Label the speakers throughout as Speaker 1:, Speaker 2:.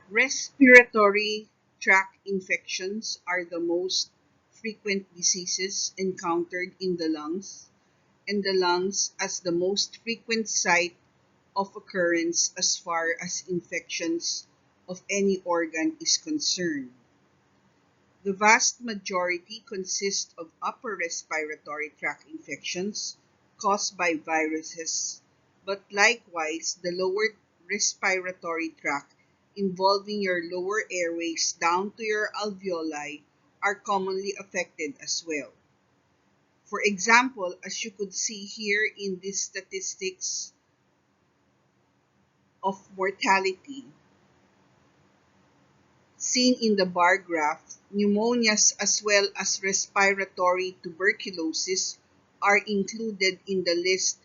Speaker 1: Respiratory tract infections are the most frequent diseases encountered in the lungs, and the lungs as the most frequent site of occurrence as far as infections of any organ is concerned. The vast majority consist of upper respiratory tract infections caused by viruses, but likewise the lower respiratory tract involving your lower airways down to your alveoli are commonly affected as well. For example, as you could see here in these statistics of mortality, seen in the bar graph, pneumonias as well as respiratory tuberculosis are included in the list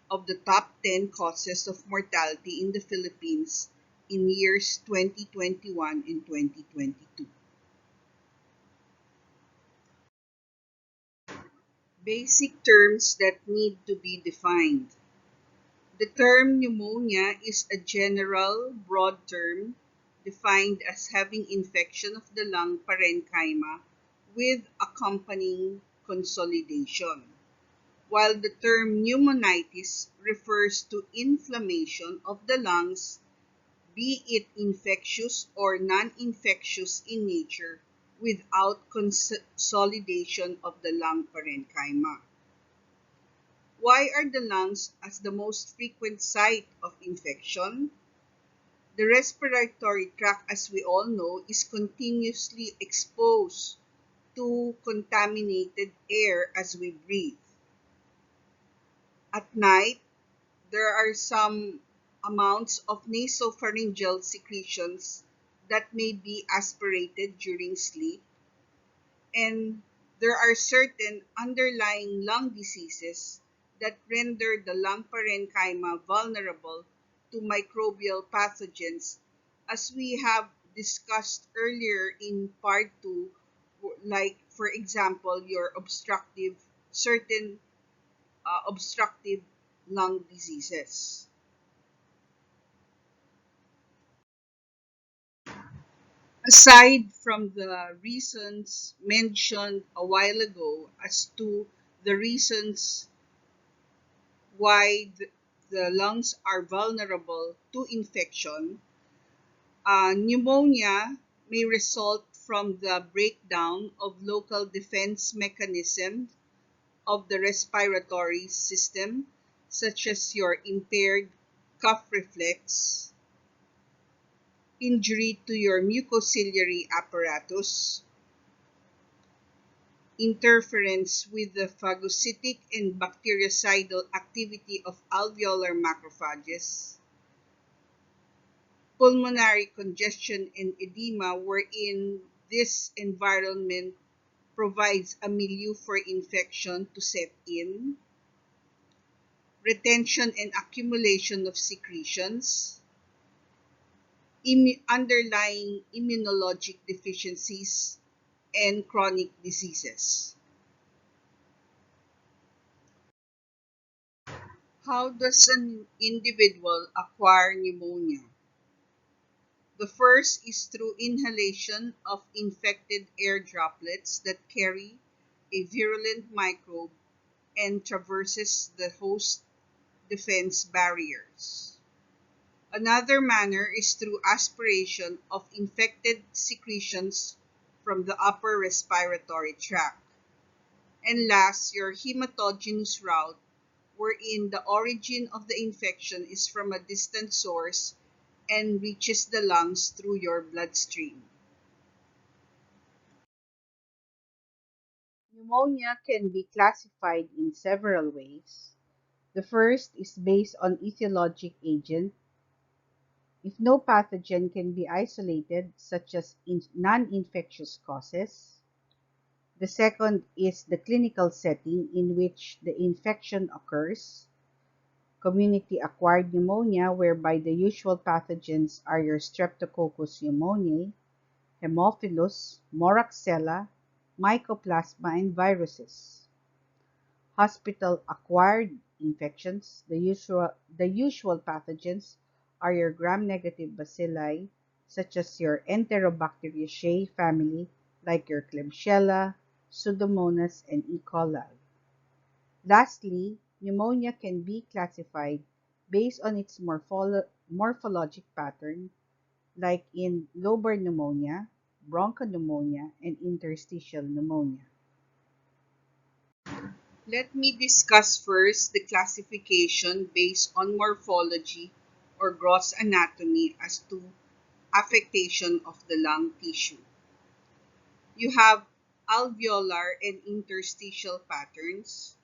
Speaker 1: of the top 10 causes of mortality in the Philippines in years 2021 and 2022. Basic terms that need to be defined. The term pneumonia is a general, broad term defined as having infection of the lung parenchyma with accompanying consolidation, while the term pneumonitis refers to inflammation of the lungs, be it infectious or non-infectious in nature, without consolidation of the lung parenchyma. Why are the lungs as the most frequent site of infection? The respiratory tract, as we all know, is continuously exposed to contaminated air as we breathe. At night, there are some amounts of nasopharyngeal secretions that may be aspirated during sleep, and there are certain underlying lung diseases that render the lung parenchyma vulnerable to microbial pathogens, as we have discussed earlier in part 2, like for example your certain obstructive lung diseases. Aside from the reasons mentioned a while ago as to the reasons why the lungs are vulnerable to infection, pneumonia may result from the breakdown of local defense mechanisms of the respiratory system, such as your impaired cough reflex, injury to your mucociliary apparatus, interference with the phagocytic and bactericidal activity of alveolar macrophages, pulmonary congestion and edema, wherein this environment provides a milieu for infection to set in, retention and accumulation of secretions, underlying immunologic deficiencies, and chronic diseases. How does an individual acquire pneumonia? The first is through inhalation of infected air droplets that carry a virulent microbe and traverses the host defense barriers. Another manner is through aspiration of infected secretions from the upper respiratory tract. And last, your hematogenous route, wherein the origin of the infection is from a distant source and reaches the lungs through your bloodstream. Pneumonia can be classified in several ways. The first is based on etiologic agent. If no pathogen can be isolated, such as non-infectious causes. The second is the clinical setting in which the infection occurs. Community-acquired pneumonia, whereby the usual pathogens are your Streptococcus pneumoniae, Haemophilus, Moraxella, Mycoplasma, and viruses. Hospital-acquired infections, the usual pathogens are your gram-negative bacilli,
Speaker 2: such as your Enterobacteriaceae family, like your Klebsiella, Pseudomonas, and E. coli. Lastly, pneumonia can be classified based on its morphologic pattern, like in lobar pneumonia, bronchopneumonia, and interstitial pneumonia.
Speaker 1: Let me discuss first the classification based on morphology or gross anatomy as to affectation of the lung tissue. You have alveolar and interstitial patterns.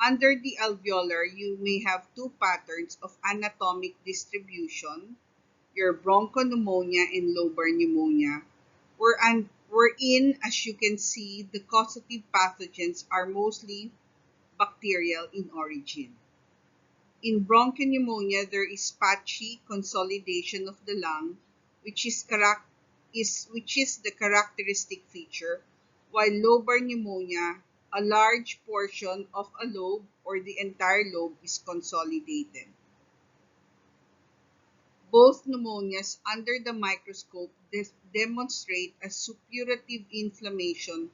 Speaker 1: Under the alveolar, you may have two patterns of anatomic distribution, your bronchopneumonia and lobar pneumonia, wherein, as you can see, the causative pathogens are mostly bacterial in origin. In bronchopneumonia, there is patchy consolidation of the lung, which is the characteristic feature, while lobar pneumonia, a large portion of a lobe or the entire lobe is consolidated. Both pneumonias under the microscope demonstrate a suppurative inflammation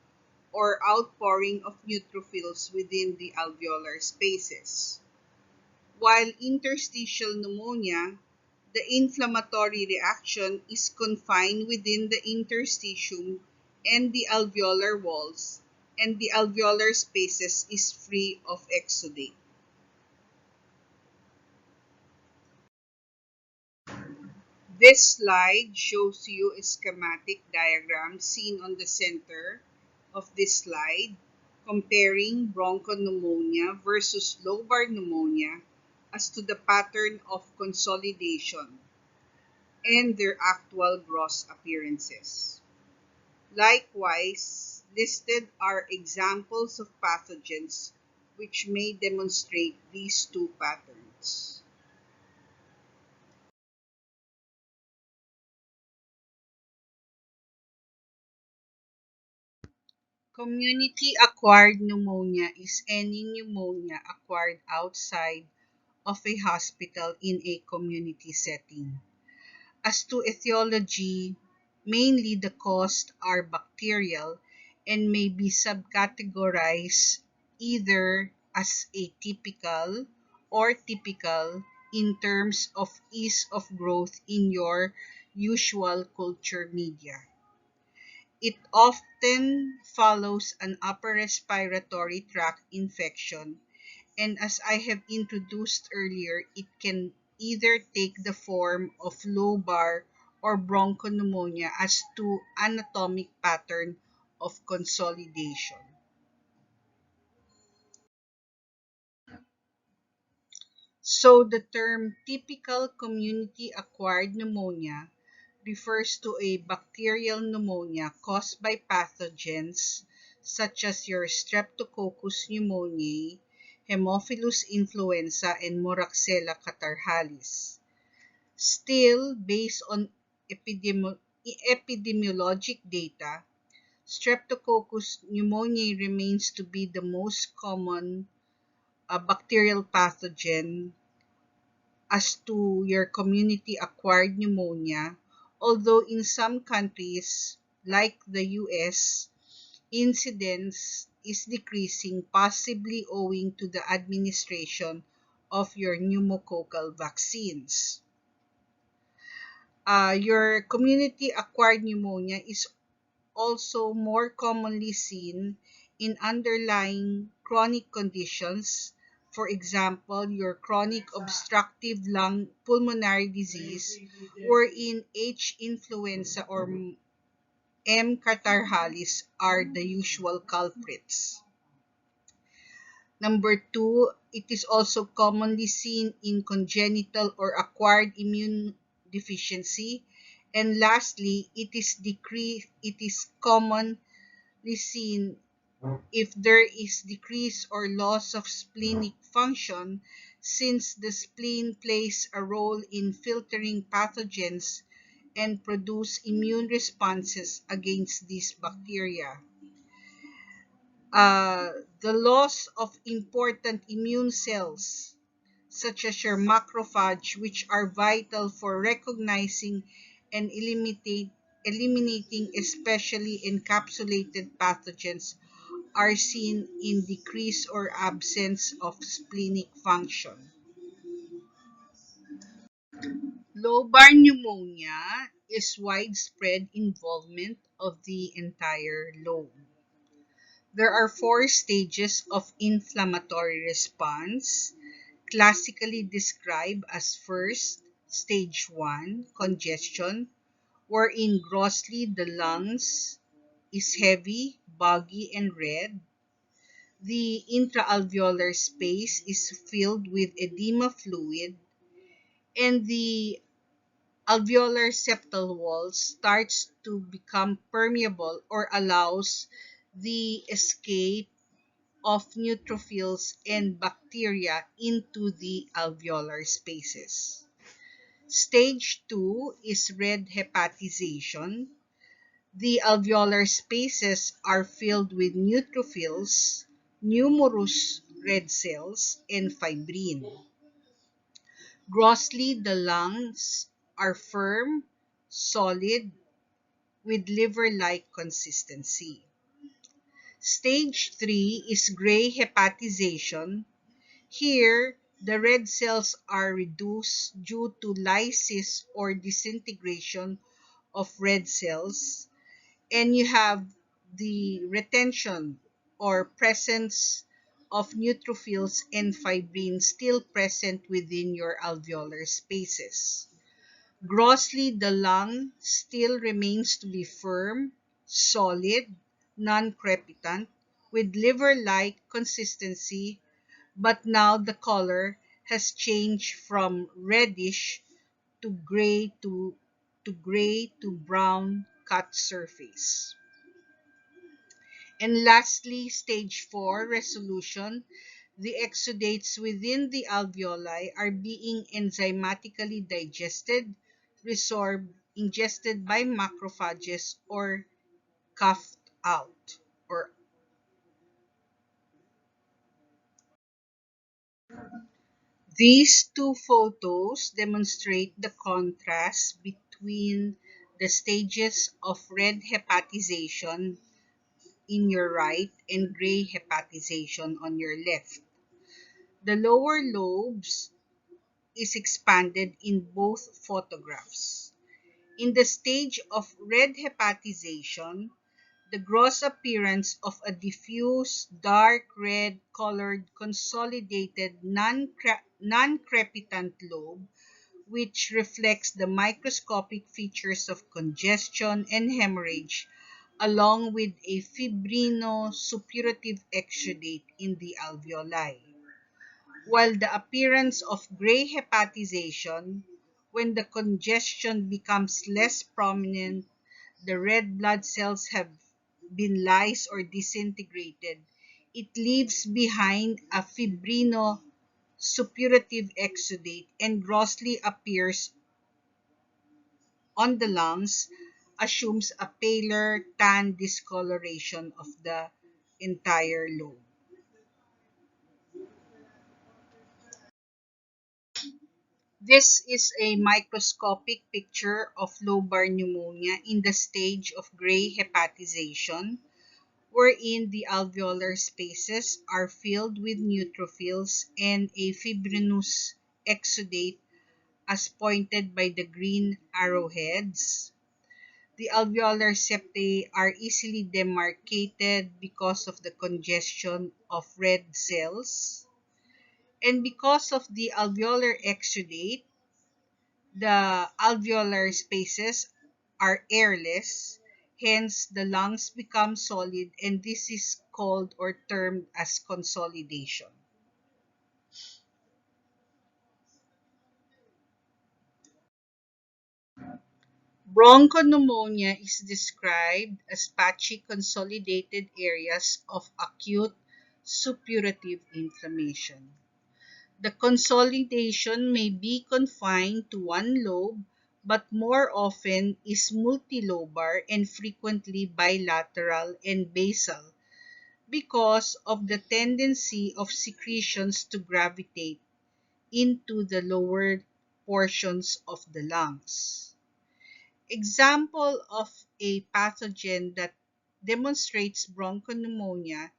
Speaker 1: or outpouring of neutrophils within the alveolar spaces. While interstitial pneumonia, the inflammatory reaction is confined within the interstitium and the alveolar walls, and the alveolar spaces is free of exudate. This slide shows you a schematic diagram seen on the center of this slide comparing bronchopneumonia versus lobar pneumonia as to the pattern of consolidation and their actual gross appearances. Likewise, listed are examples of pathogens which may demonstrate these two patterns. Community-acquired pneumonia is any pneumonia acquired outside of a hospital in a community setting. As to etiology, mainly the cause are bacterial and may be subcategorized either as atypical or typical in terms of ease of growth in your usual culture media. It often follows an upper respiratory tract infection, and as I have introduced earlier, it can either take the form of lobar or bronchopneumonia as to anatomic pattern of consolidation. So the term typical community-acquired pneumonia refers to a bacterial pneumonia caused by pathogens such as your Streptococcus pneumoniae, Haemophilus influenza, and Moraxella catarrhalis. Still, based on epidemiologic data, Streptococcus pneumoniae remains to be the most common bacterial pathogen as to your community-acquired pneumonia, although in some countries, like the US, incidence is decreasing, possibly owing to the administration of your pneumococcal vaccines. Your community-acquired pneumonia is also more commonly seen in underlying chronic conditions. For example, your chronic obstructive lung pulmonary disease, wherein H. influenza or M. catarrhalis are the usual culprits. Number two, it is also commonly seen in congenital or acquired immune deficiency. And lastly, it is commonly seen if there is decrease or loss of splenic function, since the spleen plays a role in filtering pathogens and produce immune responses against these bacteria. Uh, the loss of important immune cells, such as your macrophage, which are vital for recognizing and eliminating especially encapsulated pathogens are seen in decrease or absence of splenic function. Lobar pneumonia is widespread involvement of the entire lobe. There are four stages of inflammatory response, classically described as first, stage 1, congestion, wherein grossly the lungs is heavy, boggy, and red. The intraalveolar space is filled with edema fluid, and the alveolar septal wall starts to become permeable or allows the escape of neutrophils and bacteria into the alveolar spaces. Stage 2 is red hepatization. The alveolar spaces are filled with neutrophils, numerous red cells, and fibrin. Grossly, the lungs are firm, solid, with liver-like consistency. Stage 3 is gray hepatization. Here, the red cells are reduced due to lysis or disintegration of red cells, and you have the retention or presence of neutrophils and fibrin still present within your alveolar spaces. Grossly, the lung still remains to be firm, solid, non-crepitant, with liver-like consistency, but now the color has changed from reddish to brown cut surface. And lastly, stage 4 resolution. The exudates within the alveoli are being enzymatically digested, resorbed, ingested by macrophages, or coughed out. Or these two photos demonstrate the contrast between the stages of red hepatization in your right and gray hepatization on your left. The lower lobes is expanded in both photographs. In the stage of red hepatization, the gross appearance of a diffuse dark red colored consolidated non-crepitant lobe, which reflects the microscopic features of congestion and hemorrhage, along with a fibrino-suppurative exudate in the alveoli. While the appearance of gray hepatization, when the congestion becomes less prominent, the red blood cells have been lysed or disintegrated, it leaves behind a fibrino suppurative exudate and grossly appears on the lungs, assumes a paler tan discoloration of the entire lobe. This is a microscopic picture of lobar pneumonia in the stage of gray hepatization, wherein the alveolar spaces are filled with neutrophils and a fibrinous exudate as pointed by the green arrowheads. The alveolar septae are easily demarcated because of the congestion of red cells. And because of the alveolar exudate, the alveolar spaces are airless, hence the lungs become solid, and this is called or termed as consolidation. Bronchopneumonia is described as patchy consolidated areas of acute suppurative inflammation. The consolidation may be confined to one lobe, but more often is multilobar and frequently bilateral and basal because of the tendency of secretions to gravitate into the lower portions of the lungs. Example of a pathogen that demonstrates bronchopneumonia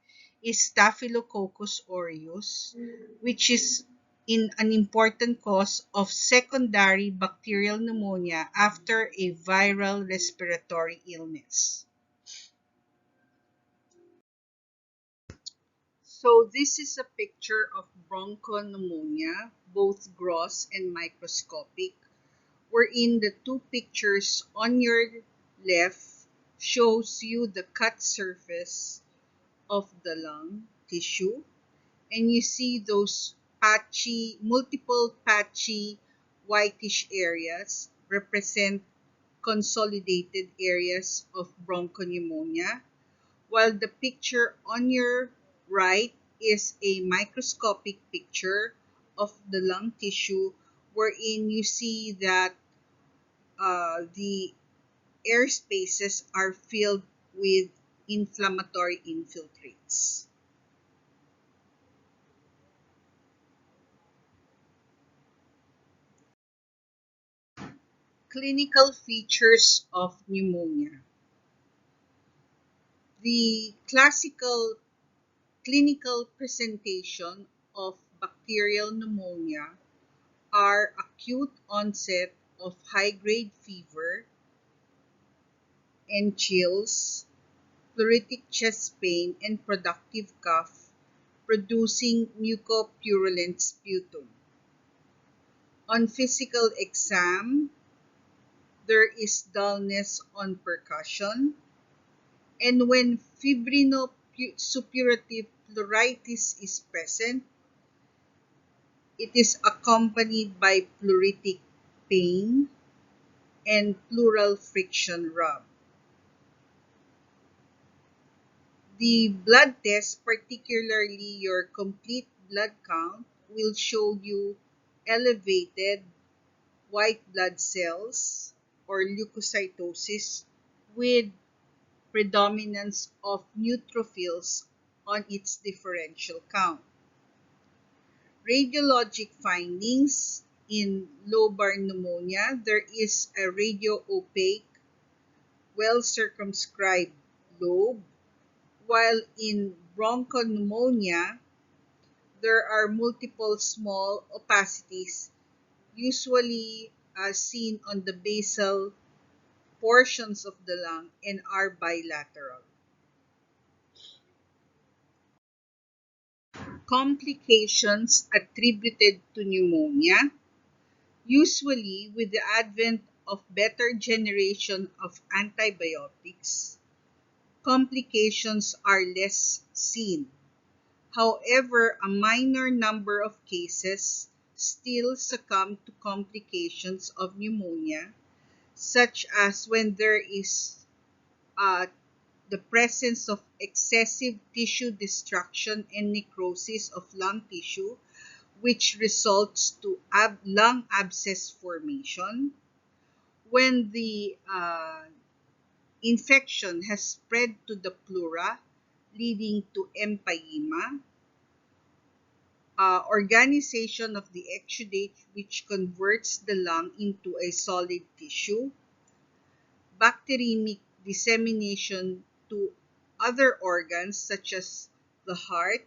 Speaker 1: is Staphylococcus aureus, which is an important cause of secondary bacterial pneumonia after a viral respiratory illness. So this is a picture of bronchopneumonia, both gross and microscopic, wherein the two pictures on your left shows you the cut surface of the lung tissue, and you see those multiple patchy whitish areas represent consolidated areas of bronchopneumonia, while the picture on your right is a microscopic picture of the lung tissue, wherein you see that the air spaces are filled with inflammatory infiltrates. Clinical features of pneumonia. The classical clinical presentation of bacterial pneumonia are acute onset of high-grade fever and chills, pleuritic chest pain, and productive cough, producing mucopurulent sputum. On physical exam, there is dullness on percussion, and when fibrinosuppurative pleuritis is present, it is accompanied by pleuritic pain and pleural friction rub. The blood test, particularly your complete blood count, will show you elevated white blood cells or leukocytosis with predominance of neutrophils on its differential count. Radiologic findings in lobar pneumonia, there is a radio-opaque, well-circumscribed lobe, while in bronchopneumonia, there are multiple small opacities, usually seen on the basal portions of the lung and are bilateral. Complications attributed to pneumonia. Usually, with the advent of better generation of antibiotics, complications are less seen. However, a minor number of cases still succumb to complications of pneumonia, such as when there is uh, the presence of excessive tissue destruction and necrosis of lung tissue, which results to lung abscess formation, when the infection has spread to the pleura, leading to empyema, organization of the exudate which converts the lung into a solid tissue, bacteremic dissemination to other organs such as the heart,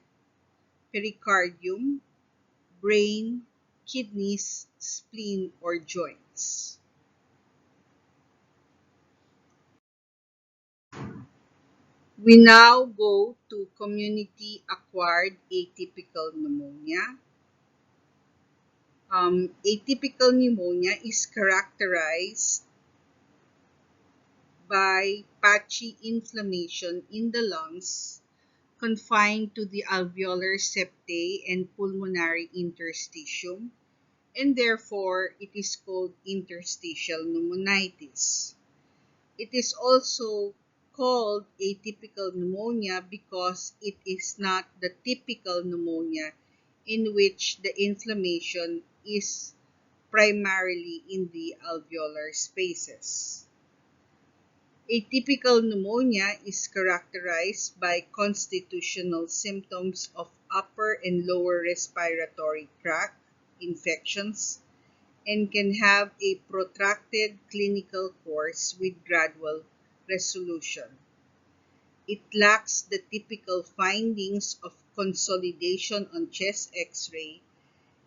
Speaker 1: pericardium, brain, kidneys, spleen, or joints. We now go to community-acquired atypical pneumonia. Atypical pneumonia is characterized by patchy inflammation in the lungs confined to the alveolar septae and pulmonary interstitium, and therefore it is called interstitial pneumonitis. It is also called atypical pneumonia because it is not the typical pneumonia in which the inflammation is primarily in the alveolar spaces. Atypical pneumonia is characterized by constitutional symptoms of upper and lower respiratory tract infections and can have a protracted clinical course with gradual resolution. It lacks the typical findings of consolidation on chest X-ray,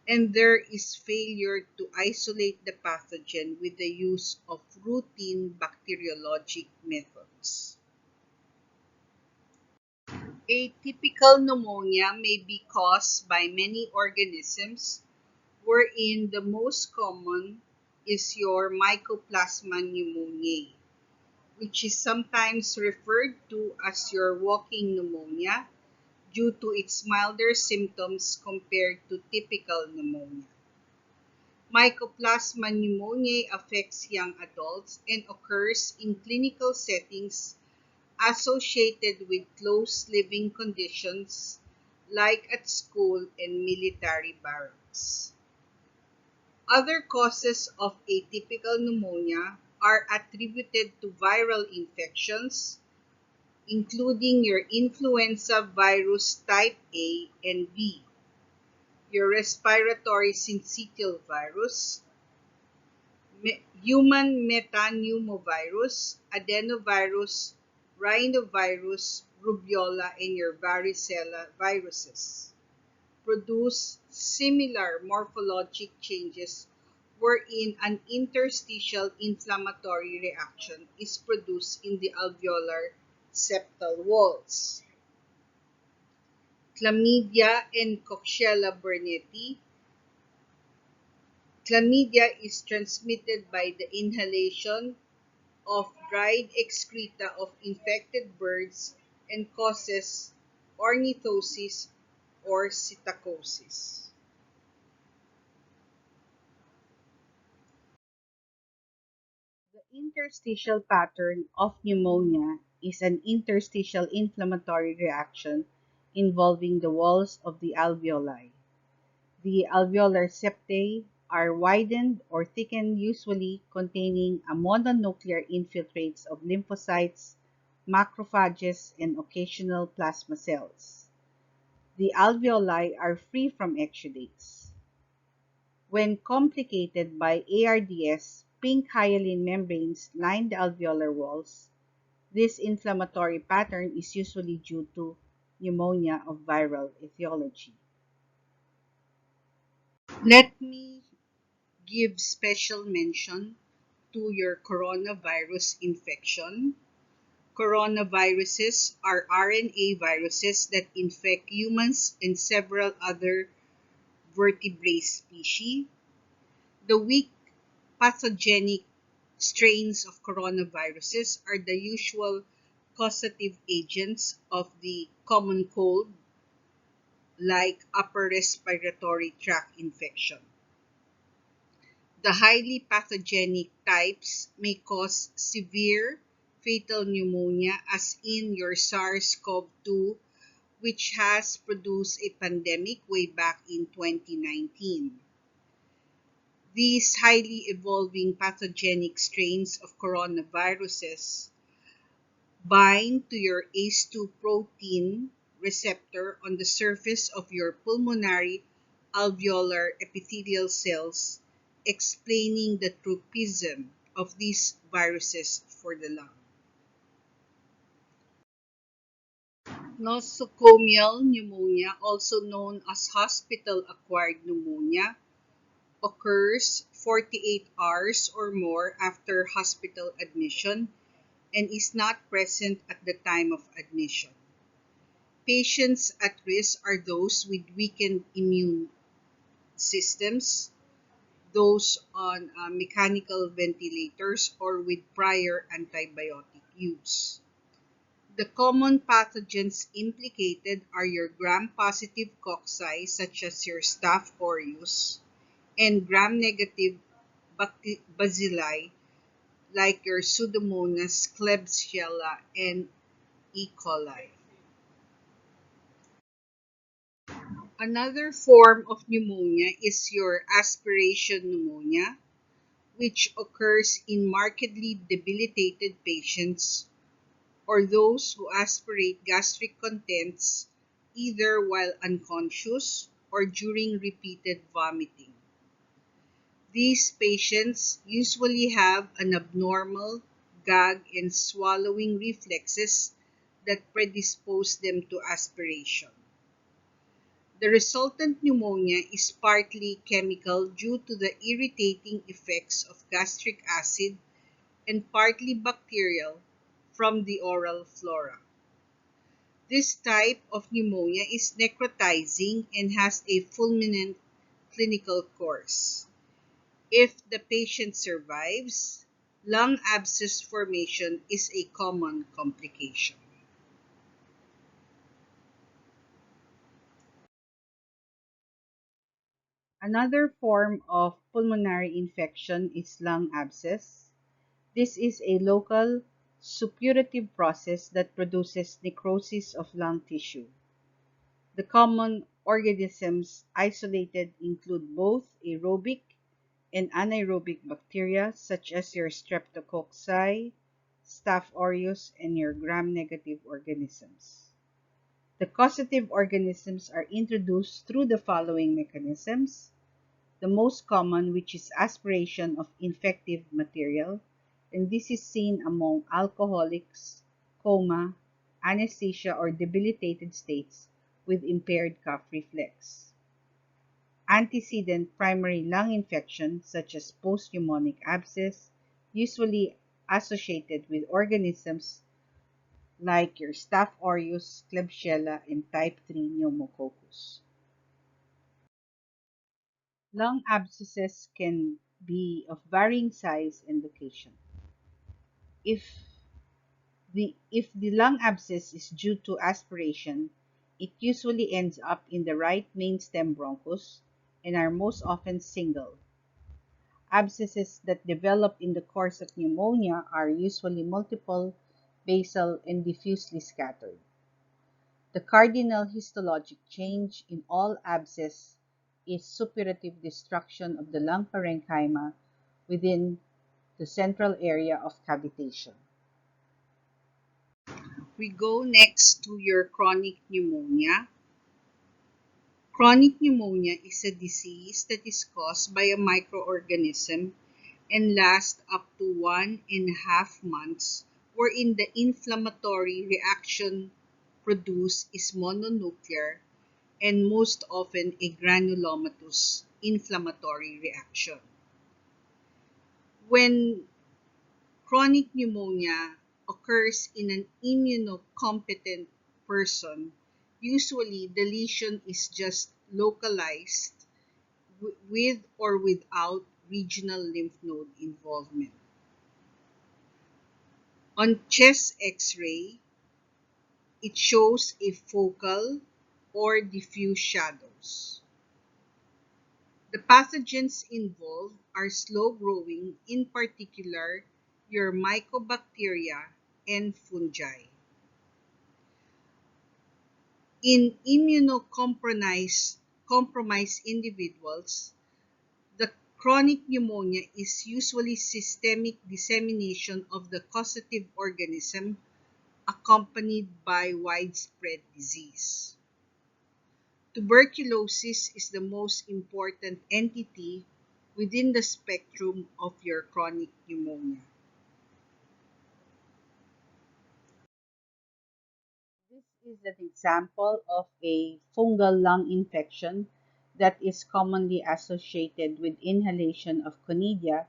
Speaker 1: and there is failure to isolate the pathogen with the use of routine bacteriologic methods. Atypical pneumonia may be caused by many organisms, wherein the most common is your Mycoplasma pneumoniae, which is sometimes referred to as your walking pneumonia due to its milder symptoms compared to typical pneumonia. Mycoplasma pneumoniae affects young adults and occurs in clinical settings associated with close living conditions like at school and military barracks. Other causes of atypical pneumonia are attributed to viral infections, including your influenza virus type A and B, your respiratory syncytial virus, human metapneumovirus, adenovirus, rhinovirus, rubiola, and your varicella viruses produce similar morphologic changes wherein an interstitial inflammatory reaction is produced in the alveolar septal walls. Chlamydia and Coxiella burnetii. Chlamydia is transmitted by the inhalation of dried excreta of infected birds and causes ornithosis or psittacosis. The interstitial pattern of pneumonia is an interstitial inflammatory reaction involving the walls of the alveoli. The alveolar septae are widened or thickened, usually containing a mononuclear infiltrates of lymphocytes, macrophages, and occasional plasma cells. The alveoli are free from exudates. When complicated by ARDS, pink hyaline membranes line the alveolar walls. This inflammatory pattern is usually due to pneumonia of viral etiology. Let me give special mention to your coronavirus infection. Coronaviruses are RNA viruses that infect humans and several other vertebrate species. The weak pathogenic strains of coronaviruses are the usual causative agents of the common cold, like upper respiratory tract infection. The highly pathogenic types may cause severe fatal pneumonia, as in your SARS-CoV-2, which has produced a pandemic way back in 2019. These highly evolving pathogenic strains of coronaviruses bind to your ACE2 protein receptor on the surface of your pulmonary alveolar epithelial cells, explaining the tropism of these viruses for the lung. Nosocomial pneumonia, also known as hospital-acquired pneumonia, occurs 48 hours or more after hospital admission and is not present at the time of admission. Patients at risk are those with weakened immune systems, those on mechanical ventilators, or with prior antibiotic use. The common pathogens implicated are your gram-positive cocci, such as your Staph aureus, and gram-negative bacilli, like your Pseudomonas, Klebsiella, and E. coli. Another form of pneumonia is your aspiration pneumonia, which occurs in markedly debilitated patients or those who aspirate gastric contents either while unconscious or during repeated vomiting. These patients usually have an abnormal gag and swallowing reflexes that predispose them to aspiration. The resultant pneumonia is partly chemical due to the irritating effects of gastric acid and partly bacterial from the oral flora. This type of pneumonia is necrotizing and has a fulminant clinical course. If the patient survives, lung abscess formation is a common complication.
Speaker 2: Another form of pulmonary infection is lung abscess. This is a local suppurative process that produces necrosis of lung tissue. The common organisms isolated include both aerobic and anaerobic bacteria such as your Streptococci, Staph aureus, and your gram-negative organisms. The causative organisms are introduced through the following mechanisms. The most common, which is aspiration of infective material, and this is seen among alcoholics, coma, anesthesia, or debilitated states with impaired cough reflex. Antecedent primary lung infection, such as post-pneumonic abscess, usually associated with organisms like your Staph aureus, Klebsiella, and type 3 pneumococcus. Lung abscesses can be of varying size and location. If if the lung abscess is due to aspiration, it usually ends up in the right main stem bronchus and are most often single. Abscesses that develop in the course of pneumonia are usually multiple, basal, and diffusely scattered. The cardinal histologic change in all abscess is suppurative destruction of the lung parenchyma within the central area of cavitation.
Speaker 1: We go next to your chronic pneumonia. Chronic pneumonia is a disease that is caused by a microorganism and lasts up to 1.5 months, wherein the inflammatory reaction produced is mononuclear and most often a granulomatous inflammatory reaction. When chronic pneumonia occurs in an immunocompetent person, usually the lesion is just localized with or without regional lymph node involvement. On chest X-ray, it shows a focal or diffuse shadows. The pathogens involved are slow-growing, in particular your mycobacteria and fungi. In immunocompromised individuals, the chronic pneumonia is usually systemic dissemination of the causative organism accompanied by widespread disease. Tuberculosis is the most important entity within the spectrum of your chronic pneumonia.
Speaker 2: This is an example of a fungal lung infection that is commonly associated with inhalation of conidia,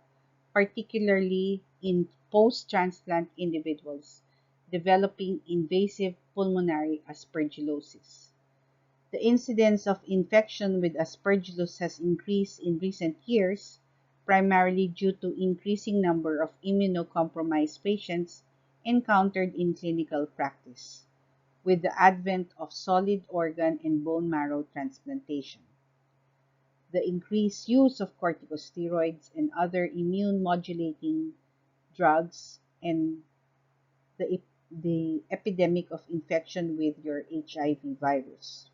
Speaker 2: particularly in post-transplant individuals developing invasive pulmonary aspergillosis. The incidence of infection with Aspergillus has increased in recent years, primarily due to increasing number of immunocompromised patients encountered in clinical practice, with the advent of solid organ and bone marrow transplantation. The increased use of corticosteroids and other immune modulating drugs, and the epidemic of infection with your HIV virus.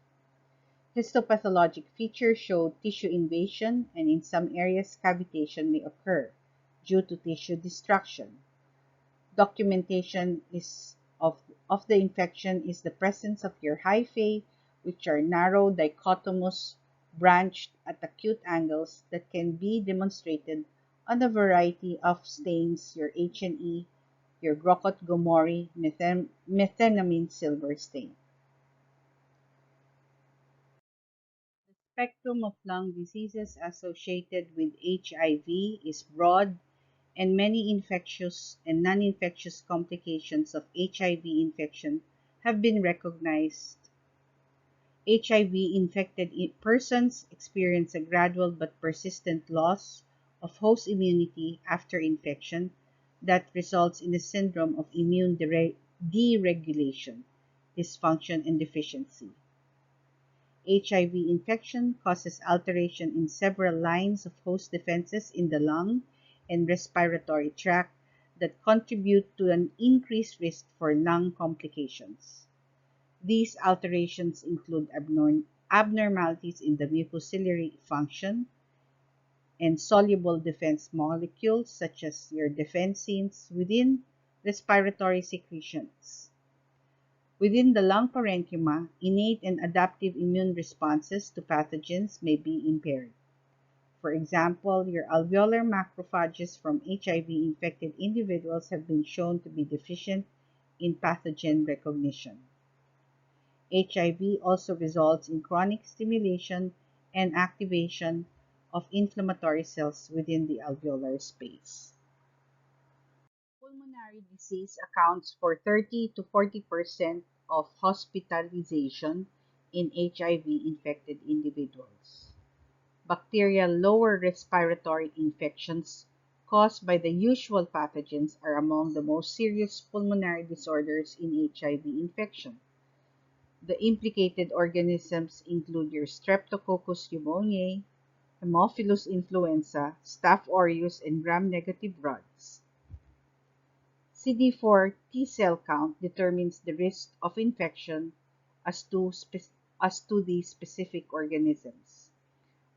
Speaker 2: Histopathologic features show tissue invasion, and in some areas cavitation may occur due to tissue destruction. Documentation is of the infection is the presence of your hyphae, which are narrow dichotomous branched at acute angles that can be demonstrated on a variety of stains, your H&E, your Grocott-Gomori methenamine silver stain. The spectrum of lung diseases associated with HIV is broad, and many infectious and non-infectious complications of HIV infection have been recognized. HIV-infected persons experience a gradual but persistent loss of host immunity after infection that results in a syndrome of immune deregulation, dysfunction, and deficiency. HIV infection causes alteration in several lines of host defenses in the lung and respiratory tract that contribute to an increased risk for lung complications. These alterations include abnormalities in the mucociliary function and soluble defense molecules such as your defensins within respiratory secretions. Within the lung parenchyma, innate and adaptive immune responses to pathogens may be impaired. For example, your alveolar macrophages from HIV-infected individuals have been shown to be deficient in pathogen recognition. HIV also results in chronic stimulation and activation of inflammatory cells within the alveolar space. Pulmonary disease accounts for 30 to 40% of hospitalization in HIV-infected individuals. Bacterial lower respiratory infections caused by the usual pathogens are among the most serious pulmonary disorders in HIV infection. The implicated organisms include your Streptococcus pneumoniae, Haemophilus influenza, Staph aureus, and gram-negative rods. CD4 T cell count determines the risk of infection as to the specific organisms.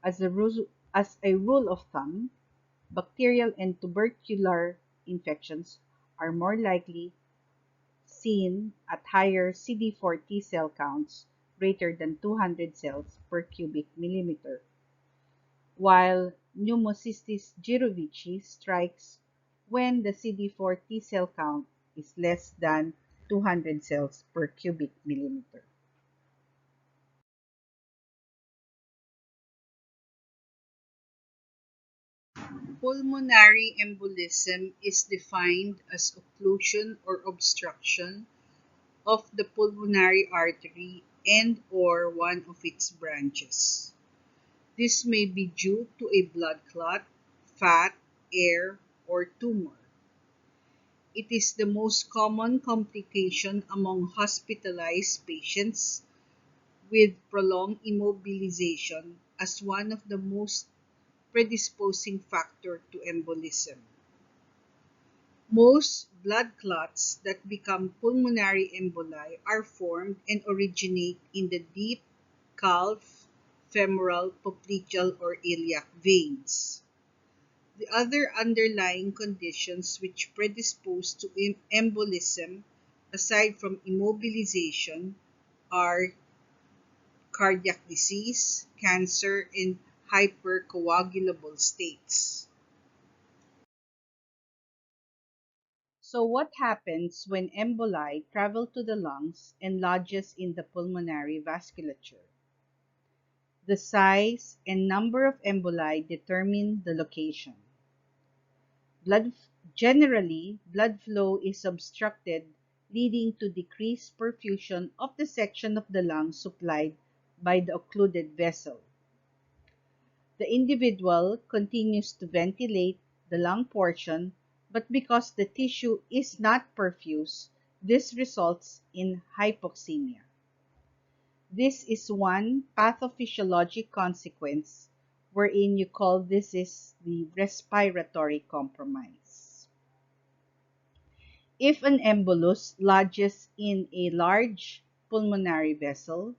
Speaker 2: As a rule of thumb, bacterial and tubercular infections are more likely seen at higher CD4 T cell counts greater than 200 cells per cubic millimeter, while Pneumocystis jirovecii strikes when the CD4 T cell count is less than 200 cells per cubic millimeter.
Speaker 1: Pulmonary embolism is defined as occlusion or obstruction of the pulmonary artery and/or one of its branches. This may be due to a blood clot, fat, air, or tumor. It is the most common complication among hospitalized patients with prolonged immobilization as one of the most predisposing factor to embolism. Most blood clots that become pulmonary emboli are formed and originate in the deep calf, femoral, popliteal, or iliac veins. The other underlying conditions which predispose to embolism, aside from immobilization, are cardiac disease, cancer, and hypercoagulable states.
Speaker 2: So what happens when emboli travel to the lungs and lodges in the pulmonary vasculature? The size and number of emboli determine the location. Blood, Generally, blood flow is obstructed, leading to decreased perfusion of the section of the lung supplied by the occluded vessel. The individual continues to ventilate the lung portion, but because the tissue is not perfused, this results in hypoxemia. This is one pathophysiologic consequence wherein you call this is the respiratory compromise. If an embolus lodges in a large pulmonary vessel,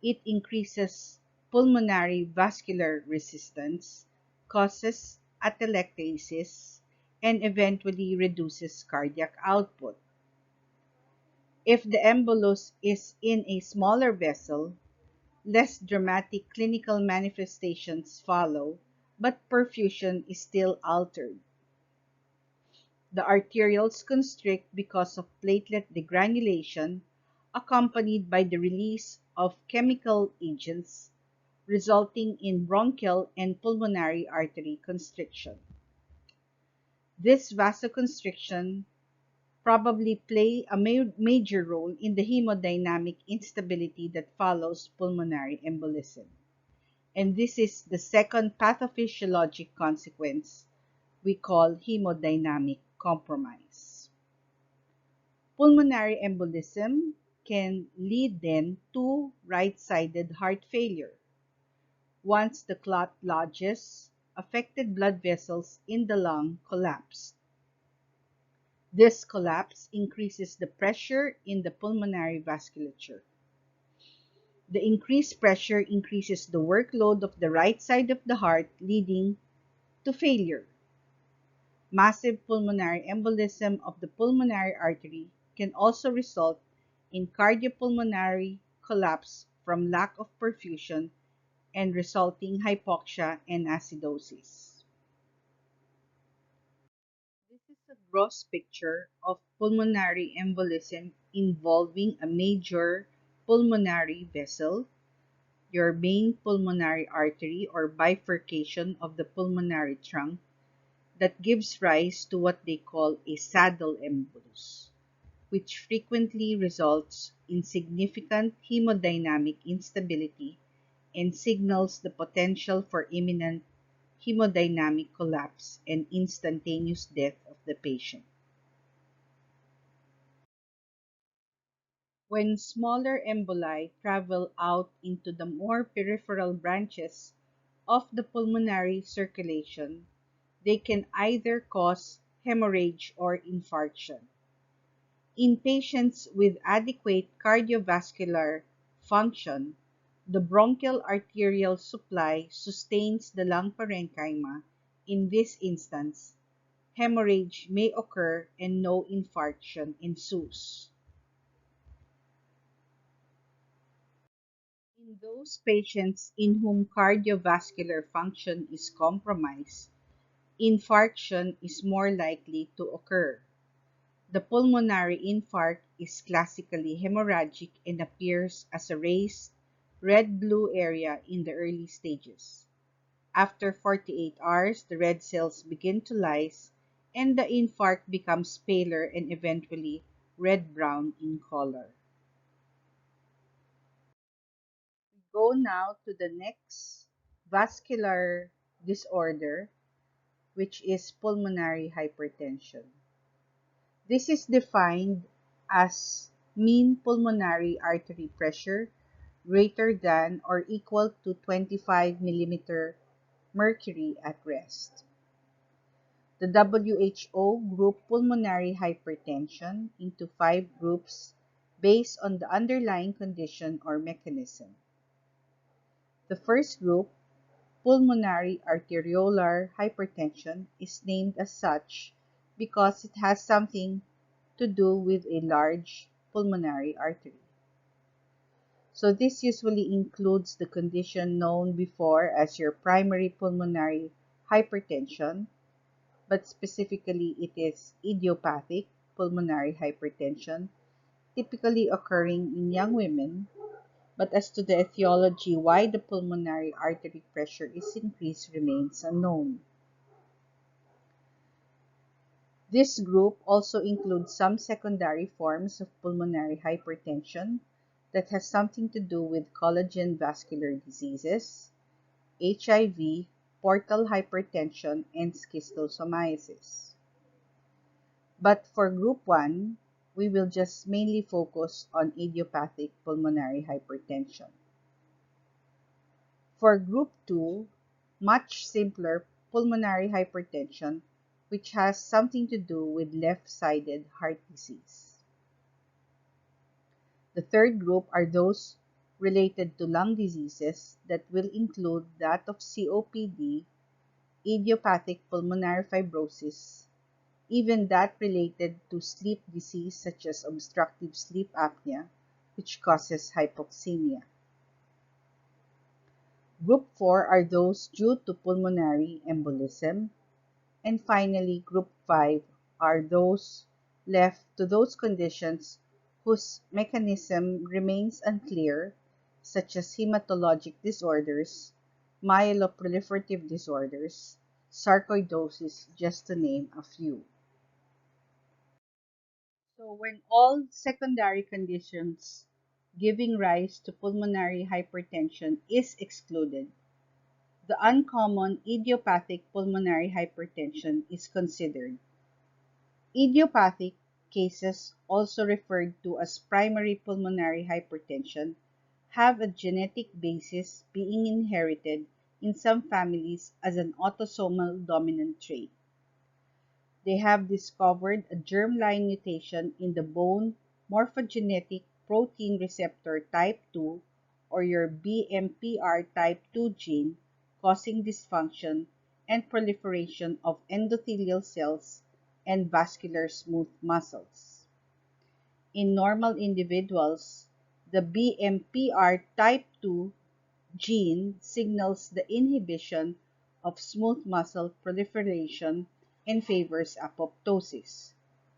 Speaker 2: it increases pulmonary vascular resistance, causes atelectasis, and eventually reduces cardiac output. If the embolus is in a smaller vessel, Less dramatic clinical manifestations follow, but perfusion is still altered. The arterioles constrict because of platelet degranulation, accompanied by the release of chemical agents, resulting in bronchial and pulmonary artery constriction. This vasoconstriction probably play a major role in the hemodynamic instability that follows pulmonary embolism. And this is the second pathophysiologic consequence we call hemodynamic compromise. Pulmonary embolism can lead then to right-sided heart failure. Once the clot lodges, affected blood vessels in the lung collapse. This collapse increases the pressure in the pulmonary vasculature. The increased pressure increases the workload of the right side of the heart, leading to failure. Massive pulmonary embolism of the pulmonary artery can also result in cardiopulmonary collapse from lack of perfusion and resulting hypoxia and acidosis. This is a gross picture of pulmonary embolism involving a major pulmonary vessel, your main pulmonary artery or bifurcation of the pulmonary trunk that gives rise to what they call a saddle embolus, which frequently results in significant hemodynamic instability and signals the potential for imminent hemodynamic collapse and instantaneous death of the patient. When smaller emboli travel out into the more peripheral branches of the pulmonary circulation, they can either cause hemorrhage or infarction. In patients with adequate cardiovascular function, the bronchial arterial supply sustains the lung parenchyma. In this instance, hemorrhage may occur and no infarction ensues. In those patients in whom cardiovascular function is compromised, infarction is more likely to occur. The pulmonary infarct is classically hemorrhagic and appears as a raised red-blue area in the early stages. After 48 hours, the red cells begin to lyse and the infarct becomes paler and eventually red-brown in color. We go now to the next vascular disorder, which is pulmonary hypertension. This is defined as mean pulmonary artery pressure greater than or equal to 25 millimeter mercury at rest. The WHO grouped pulmonary hypertension into 5 groups based on the underlying condition or mechanism. The first group, pulmonary arteriolar hypertension, is named as such because it has something to do with a large pulmonary artery. So this usually includes the condition known before as your primary pulmonary hypertension, but specifically it is idiopathic pulmonary hypertension, typically occurring in young women. But as to the etiology why the pulmonary artery pressure is increased remains unknown. This group also includes some secondary forms of pulmonary hypertension that has something to do with collagen vascular diseases, HIV, portal hypertension, and schistosomiasis. But for group 1, we will just mainly focus on idiopathic pulmonary hypertension. For group 2, much simpler pulmonary hypertension, which has something to do with left-sided heart disease. The third group are those related to lung diseases that will include that of COPD, idiopathic pulmonary fibrosis, even that related to sleep disease such as obstructive sleep apnea, which causes hypoxemia. Group 4 are those due to pulmonary embolism. And finally, group 5 are those left to those conditions whose mechanism remains unclear, such as hematologic disorders, myeloproliferative disorders, sarcoidosis, just to name a few. So when all secondary conditions giving rise to pulmonary hypertension is excluded, the uncommon idiopathic pulmonary hypertension is considered. Idiopathic cases, also referred to as primary pulmonary hypertension, have a genetic basis, being inherited in some families as an autosomal dominant trait. They have discovered a germline mutation in the bone morphogenetic protein receptor type 2, or your BMPR type 2 gene, causing dysfunction and proliferation of endothelial cells and vascular smooth muscles. In normal individuals, the BMPR type 2 gene signals the inhibition of smooth muscle proliferation and favors apoptosis.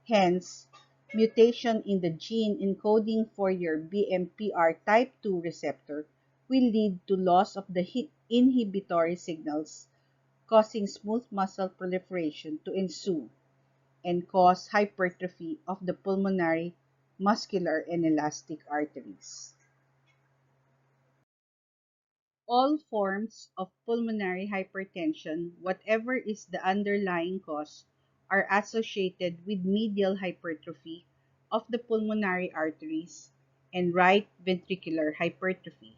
Speaker 2: Hence, mutation in the gene encoding for your BMPR type 2 receptor will lead to loss of the inhibitory signals, causing smooth muscle proliferation to ensue and cause hypertrophy of the pulmonary, muscular, and elastic arteries. All forms of pulmonary hypertension, whatever is the underlying cause, are associated with medial hypertrophy of the pulmonary arteries and right ventricular hypertrophy.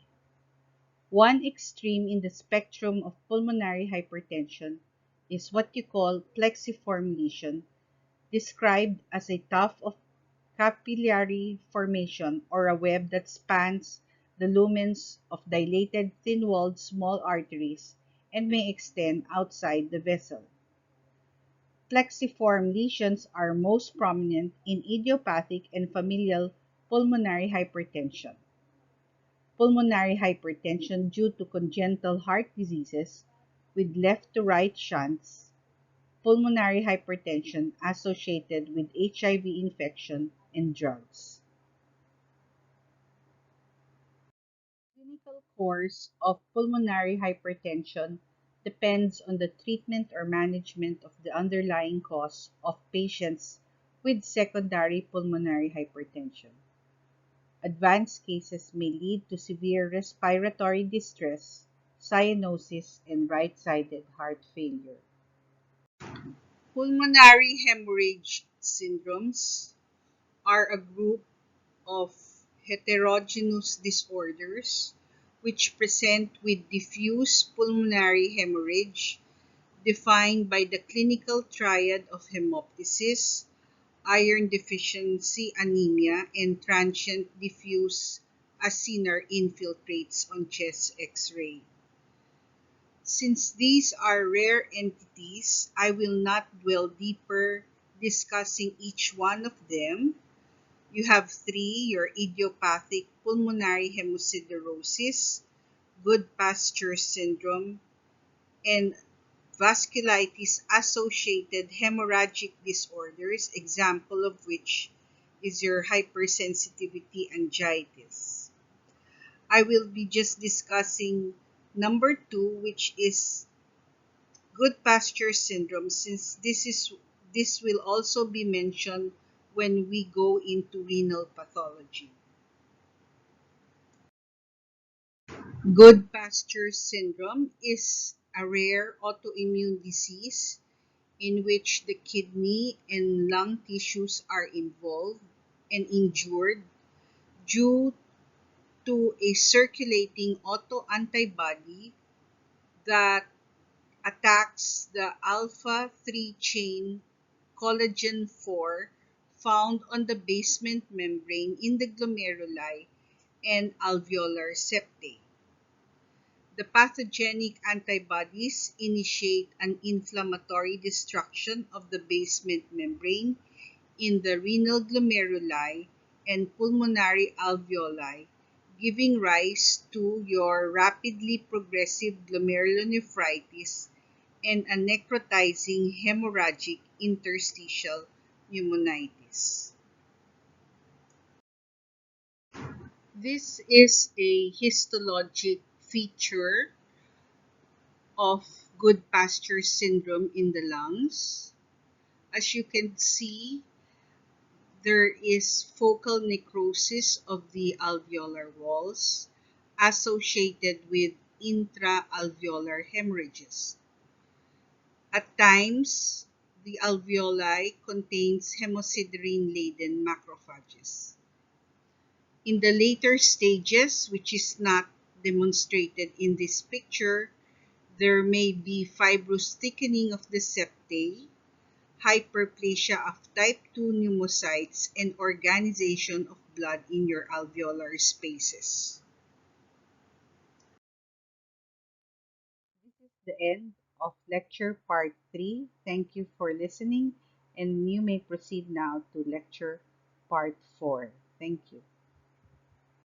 Speaker 2: One extreme in the spectrum of pulmonary hypertension is what you call plexiform lesion, described as a tuft of capillary formation or a web that spans the lumens of dilated thin-walled small arteries and may extend outside the vessel. Plexiform lesions are most prominent in idiopathic and familial pulmonary hypertension. Pulmonary hypertension due to congenital heart diseases with left to right shunts, pulmonary hypertension associated with HIV infection and drugs. Clinical course of pulmonary hypertension depends on the treatment or management of the underlying cause of patients with secondary pulmonary hypertension. Advanced cases may lead to severe respiratory distress, cyanosis, and right-sided heart failure.
Speaker 1: Pulmonary hemorrhage syndromes are a group of heterogeneous disorders which present with diffuse pulmonary hemorrhage defined by the clinical triad of hemoptysis, iron deficiency anemia, and transient diffuse acinar infiltrates on chest X-ray. Since these are rare entities, I will not dwell deeper discussing each one of them. You have three: your idiopathic pulmonary hemosiderosis, Goodpasture syndrome, and vasculitis-associated hemorrhagic disorders, example of which is your hypersensitivity angiitis. I will be just discussing number two, which is Goodpasture syndrome, since this will also be mentioned when we go into renal pathology. Goodpasture syndrome is a rare autoimmune disease in which the kidney and lung tissues are involved and injured due to a circulating autoantibody that attacks the alpha 3 chain collagen 4 found on the basement membrane in the glomeruli and alveolar septae. The pathogenic antibodies initiate an inflammatory destruction of the basement membrane in the renal glomeruli and pulmonary alveoli, giving rise to your rapidly progressive glomerulonephritis and a necrotizing hemorrhagic interstitial pneumonitis. This is a histologic feature of Goodpasture syndrome in the lungs. As you can see, there is focal necrosis of the alveolar walls associated with intra-alveolar hemorrhages. At times, the alveoli contains hemosiderin-laden macrophages. In the later stages, which is not demonstrated in this picture, there may be fibrous thickening of the septae, hyperplasia of type 2 pneumocytes, and organization of blood in your alveolar spaces.
Speaker 2: This is the end of lecture part 3. Thank you for listening, and you may proceed now to lecture part 4. Thank you.